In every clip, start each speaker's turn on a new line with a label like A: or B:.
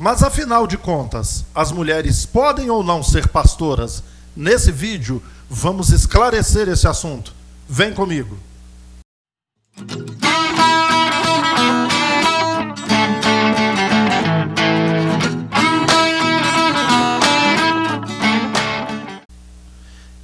A: Mas afinal de contas, as mulheres podem ou não ser pastoras? Nesse vídeo, vamos esclarecer esse assunto. Vem comigo.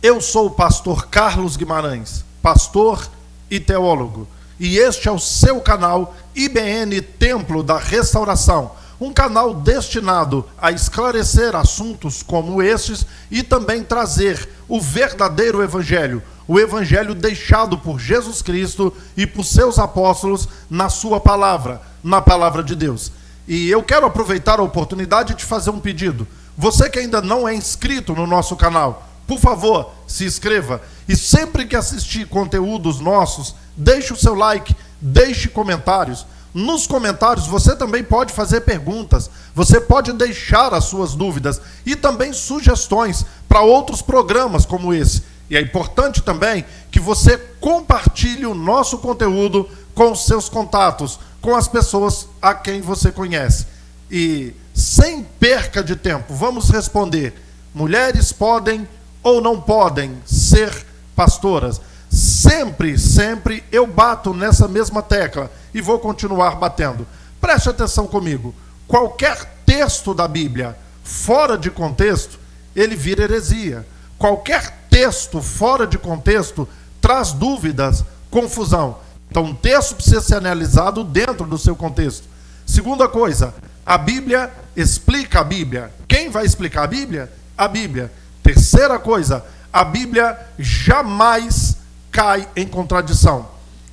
A: Eu sou o pastor Carlos Guimarães, pastor e teólogo, e este é o seu canal IBN Templo da Restauração, um canal destinado a esclarecer assuntos como estes e também trazer o verdadeiro evangelho, o evangelho deixado por Jesus Cristo e por seus apóstolos na sua palavra, na palavra de Deus. E eu quero aproveitar a oportunidade de fazer um pedido. Você que ainda não é inscrito no nosso canal, por favor, se inscreva. E sempre que assistir conteúdos nossos, deixe o seu like, deixe comentários. Nos comentários você também pode fazer perguntas, você pode deixar as suas dúvidas e também sugestões para outros programas como esse. E é importante também que você compartilhe o nosso conteúdo com os seus contatos, com as pessoas a quem você conhece. E sem perca de tempo, vamos responder: mulheres podem ou não podem ser pastoras? Sempre eu bato nessa mesma tecla e vou continuar batendo. Preste atenção comigo. Qualquer texto da Bíblia fora de contexto, ele vira heresia. Qualquer texto fora de contexto traz dúvidas, confusão. Então, um texto precisa ser analisado dentro do seu contexto. Segunda coisa, a Bíblia explica a Bíblia. Quem vai explicar a Bíblia? A Bíblia. Terceira coisa, a Bíblia jamais cai em contradição.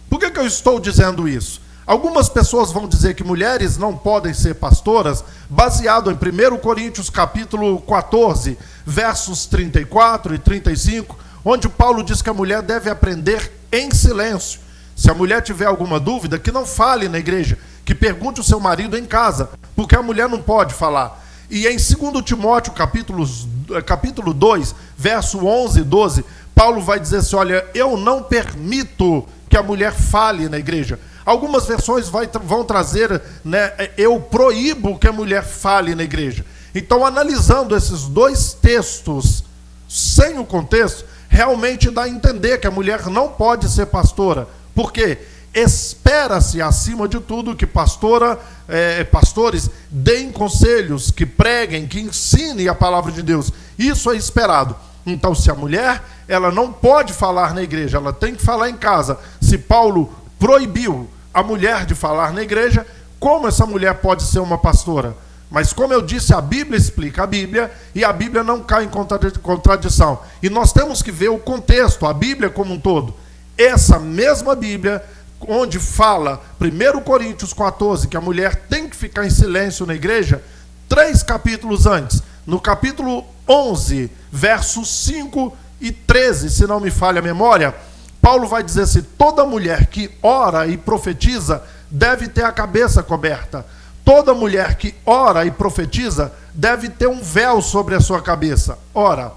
A: Por que eu estou dizendo isso? Algumas pessoas vão dizer que mulheres não podem ser pastoras, baseado em 1 Coríntios capítulo 14, versos 34 e 35, onde Paulo diz que a mulher deve aprender em silêncio. Se a mulher tiver alguma dúvida, que não fale na igreja, que pergunte ao seu marido em casa, porque a mulher não pode falar. E em 2 Timóteo capítulo 2, verso 11 e 12, Paulo vai dizer assim: olha, eu não permito que a mulher fale na igreja. Algumas versões vão trazer, né, eu proíbo que a mulher fale na igreja. Então, analisando esses dois textos sem o contexto, realmente dá a entender que a mulher não pode ser pastora. Por quê? Espera-se, acima de tudo, que pastores deem conselhos, que preguem, que ensinem a palavra de Deus. Isso é esperado. Então, se a mulher, ela não pode falar na igreja, ela tem que falar em casa. Se Paulo proibiu a mulher de falar na igreja, como essa mulher pode ser uma pastora? Mas, como eu disse, a Bíblia explica a Bíblia e a Bíblia não cai em contradição. E nós temos que ver o contexto, a Bíblia como um todo. Essa mesma Bíblia, onde fala 1 Coríntios 14, que a mulher tem que ficar em silêncio na igreja, 3 capítulos antes, no capítulo 11, versos 5 e 13, se não me falha a memória, Paulo vai dizer assim: toda mulher que ora e profetiza deve ter a cabeça coberta. Toda mulher que ora e profetiza deve ter um véu sobre a sua cabeça. Ora,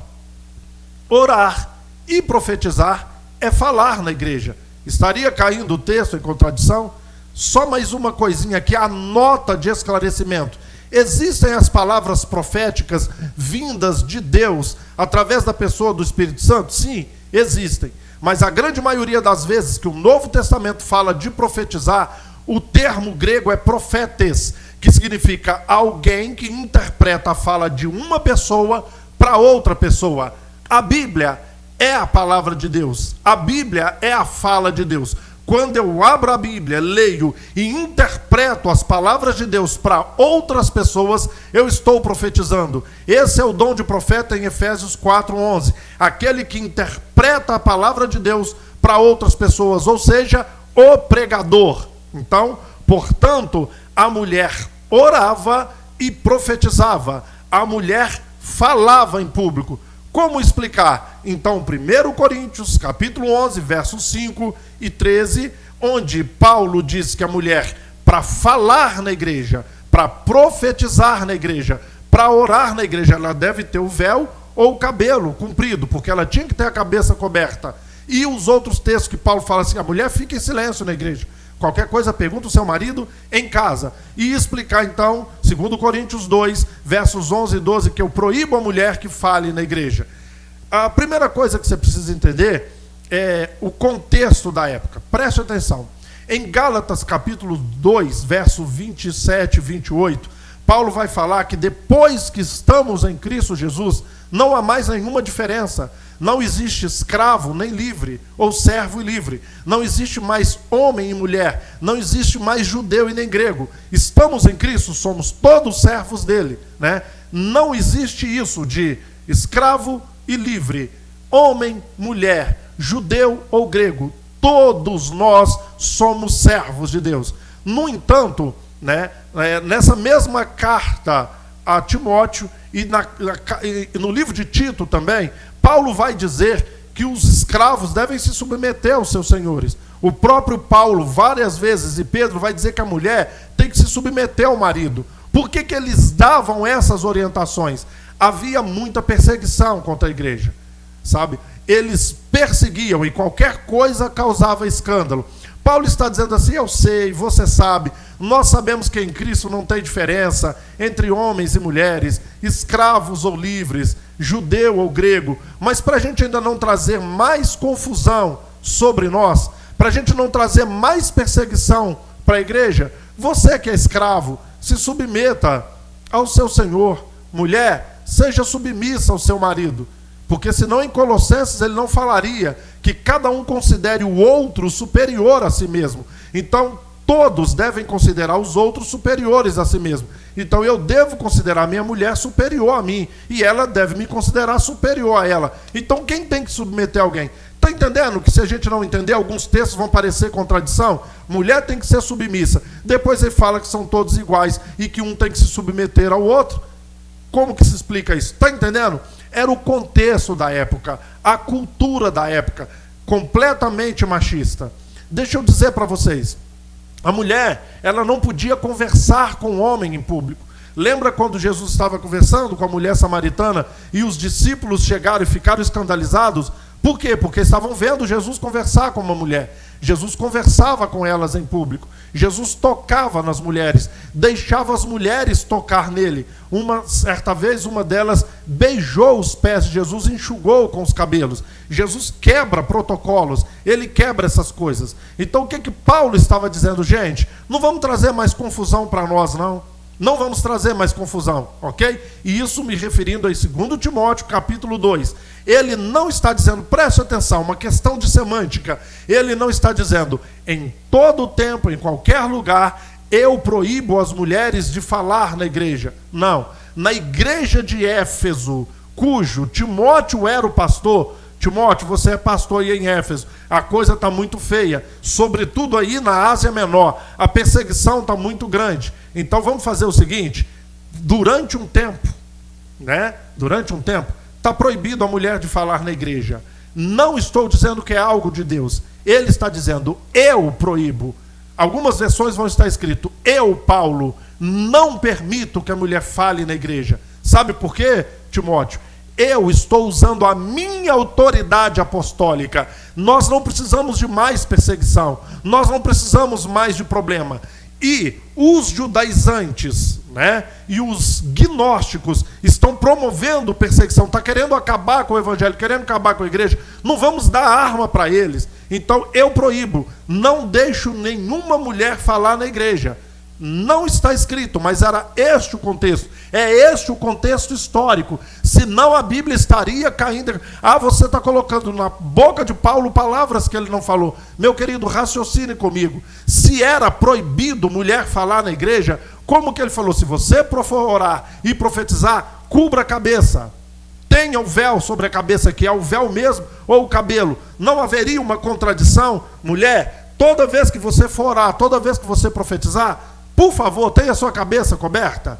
A: orar e profetizar é falar na igreja. Estaria caindo o texto em contradição? Só mais uma coisinha aqui, a nota de esclarecimento. Existem as palavras proféticas vindas de Deus através da pessoa do Espírito Santo? Sim, existem. Mas a grande maioria das vezes que o Novo Testamento fala de profetizar, o termo grego é profetes, que significa alguém que interpreta a fala de uma pessoa para outra pessoa. A Bíblia é a palavra de Deus. A Bíblia é a fala de Deus. Quando eu abro a Bíblia, leio e interpreto as palavras de Deus para outras pessoas, eu estou profetizando. Esse é o dom de profeta em Efésios 4:11. Aquele que interpreta a palavra de Deus para outras pessoas, ou seja, o pregador. Então, portanto, a mulher orava e profetizava. A mulher falava em público. Como explicar? Então, 1 Coríntios, capítulo 11, versos 5 e 13, onde Paulo diz que a mulher, para falar na igreja, para profetizar na igreja, para orar na igreja, ela deve ter o véu ou o cabelo comprido, porque ela tinha que ter a cabeça coberta. E os outros textos que Paulo fala assim: a mulher fica em silêncio na igreja. Qualquer coisa, pergunta o seu marido em casa. E explicar, então, 2 Coríntios 2, versos 11 e 12, que eu proíbo a mulher que fale na igreja. A primeira coisa que você precisa entender é o contexto da época. Preste atenção. Em Gálatas, capítulo 2, verso 27 e 28, Paulo vai falar que depois que estamos em Cristo Jesus, não há mais nenhuma diferença. Não existe escravo nem livre, ou servo e livre. Não existe mais homem e mulher. Não existe mais judeu e nem grego. Estamos em Cristo, somos todos servos dele, né? Não existe isso de escravo e livre, homem, mulher, judeu ou grego. Todos nós somos servos de Deus. No entanto, né, nessa mesma carta a Timóteo e no livro de Tito também, Paulo vai dizer que os escravos devem se submeter aos seus senhores. O próprio Paulo, várias vezes, e Pedro vai dizer que a mulher tem que se submeter ao marido. Por que eles davam essas orientações? Havia muita perseguição contra a igreja, sabe? Eles perseguiam e qualquer coisa causava escândalo. Paulo está dizendo assim: eu sei, você sabe, nós sabemos que em Cristo não tem diferença entre homens e mulheres, escravos ou livres, judeu ou grego, mas para a gente ainda não trazer mais confusão sobre nós, para a gente não trazer mais perseguição para a igreja, você que é escravo, se submeta ao seu senhor. Mulher, seja submissa ao seu marido. Porque senão em Colossenses ele não falaria que cada um considere o outro superior a si mesmo. Então todos devem considerar os outros superiores a si mesmo. Então eu devo considerar minha mulher superior a mim, e ela deve me considerar superior a ela. Então quem tem que submeter alguém? Está entendendo que se a gente não entender, alguns textos vão parecer contradição? Mulher tem que ser submissa. Depois ele fala que são todos iguais e que um tem que se submeter ao outro. Como que se explica isso? Está entendendo? Era o contexto da época, a cultura da época, completamente machista. Deixa eu dizer para vocês, a mulher, ela não podia conversar com o homem em público. Lembra quando Jesus estava conversando com a mulher samaritana e os discípulos chegaram e ficaram escandalizados? Por quê? Porque estavam vendo Jesus conversar com uma mulher. Jesus conversava com elas em público. Jesus tocava nas mulheres, deixava as mulheres tocar nele. Certa vez, uma delas beijou os pés de Jesus e enxugou com os cabelos. Jesus quebra protocolos, ele quebra essas coisas. Então o que Paulo estava dizendo? Gente, não vamos trazer mais confusão para nós, não. Não vamos trazer mais confusão, ok? E isso me referindo a 2 Timóteo, capítulo 2. Ele não está dizendo, preste atenção, uma questão de semântica. Ele não está dizendo, em todo tempo, em qualquer lugar, eu proíbo as mulheres de falar na igreja. Não. Na igreja de Éfeso, cujo Timóteo era o pastor. Timóteo, você é pastor aí em Éfeso, a coisa está muito feia, sobretudo aí na Ásia Menor, a perseguição está muito grande. Então vamos fazer o seguinte, durante um tempo, está proibido a mulher de falar na igreja. Não estou dizendo que é algo de Deus, ele está dizendo, eu proíbo. Algumas versões vão estar escrito, eu, Paulo, não permito que a mulher fale na igreja. Sabe por quê, Timóteo? Eu estou usando a minha autoridade apostólica. Nós não precisamos de mais perseguição. Nós não precisamos mais de problema. E os judaizantes, e os gnósticos estão promovendo perseguição, está querendo acabar com o evangelho, querendo acabar com a igreja. Não vamos dar arma para eles. Então eu proíbo, não deixo nenhuma mulher falar na igreja. Não está escrito, mas era este o contexto. É este o contexto histórico. Senão a Bíblia estaria caindo. Você está colocando na boca de Paulo palavras que ele não falou. Meu querido, raciocine comigo. Se era proibido mulher falar na igreja, como que ele falou? Se você for orar e profetizar, cubra a cabeça. Tenha o véu sobre a cabeça, que é o véu mesmo, ou o cabelo. Não haveria uma contradição? Mulher, toda vez que você for orar, toda vez que você profetizar, por favor, tenha a sua cabeça coberta.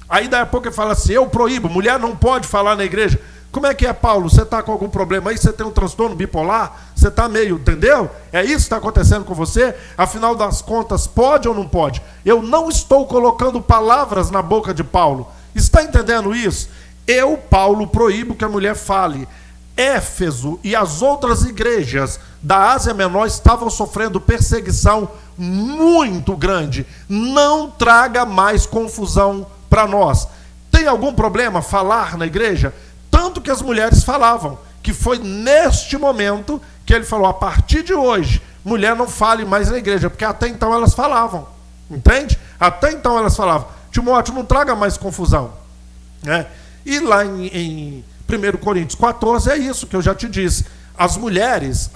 A: Aí daí a pouco ele fala assim, eu proíbo, mulher não pode falar na igreja. Como é que é, Paulo? Você está com algum problema aí? Você tem um transtorno bipolar? Você está meio, entendeu? É isso que está acontecendo com você? Afinal das contas, pode ou não pode? Eu não estou colocando palavras na boca de Paulo. Está entendendo isso? Eu, Paulo, proíbo que a mulher fale. Éfeso e as outras igrejas da Ásia Menor estavam sofrendo perseguição muito grande. Não traga mais confusão para nós. Tem algum problema falar na igreja? Tanto que as mulheres falavam, que foi neste momento que ele falou, a partir de hoje, mulher não fale mais na igreja, porque até então elas falavam, entende? Até então elas falavam. Timóteo, não traga mais confusão, né? E lá em 1 Coríntios 14 é isso que eu já te disse. As mulheres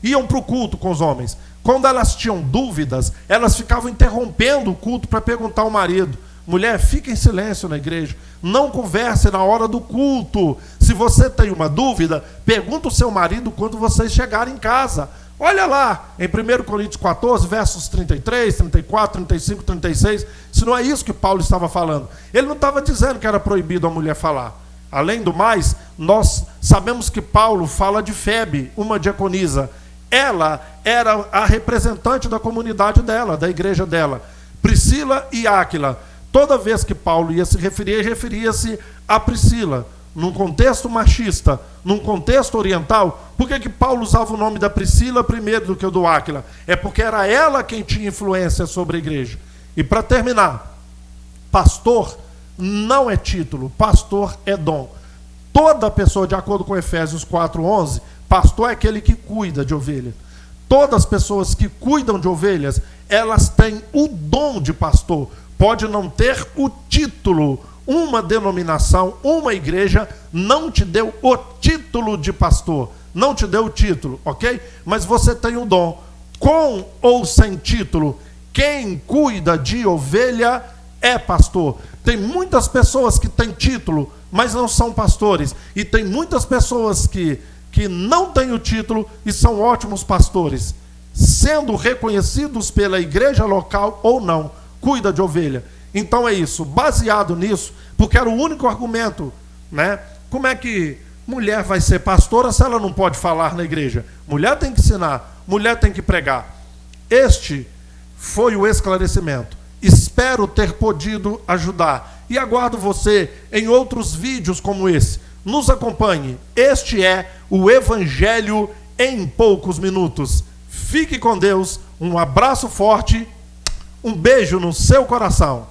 A: iam para o culto com os homens. Quando elas tinham dúvidas, elas ficavam interrompendo o culto para perguntar ao marido. Mulher, fica em silêncio na igreja, não converse na hora do culto. Se você tem uma dúvida, pergunta ao seu marido quando vocês chegarem em casa. Olha lá, em 1 Coríntios 14, versos 33, 34, 35, 36, se não é isso que Paulo estava falando. Ele não estava dizendo que era proibido a mulher falar. Além do mais, nós sabemos que Paulo fala de Febe, uma diaconisa. Ela era a representante da comunidade dela, da igreja dela. Priscila e Áquila. Toda vez que Paulo ia se referir, referia-se a Priscila. Num contexto machista, num contexto oriental, por que Paulo usava o nome da Priscila primeiro do que o do Áquila? É porque era ela quem tinha influência sobre a igreja. E para terminar, pastor não é título, pastor é dom. Toda pessoa, de acordo com Efésios 4:11, pastor é aquele que cuida de ovelhas. Todas as pessoas que cuidam de ovelhas, elas têm o dom de pastor. Pode não ter o título. Uma denominação, uma igreja não te deu o título de pastor. Não te deu o título, ok? Mas você tem o dom. Com ou sem título, quem cuida de ovelha é pastor. Tem muitas pessoas que têm título, mas não são pastores. E tem muitas pessoas que não têm o título e são ótimos pastores, sendo reconhecidos pela igreja local ou não, cuida de ovelha. Então é isso, baseado nisso, porque era o único argumento, né? Como é que mulher vai ser pastora se ela não pode falar na igreja? Mulher tem que ensinar, mulher tem que pregar. Este foi o esclarecimento. Espero ter podido ajudar. E aguardo você em outros vídeos como esse. Nos acompanhe. Este é o Evangelho em poucos minutos. Fique com Deus. Um abraço forte. Um beijo no seu coração.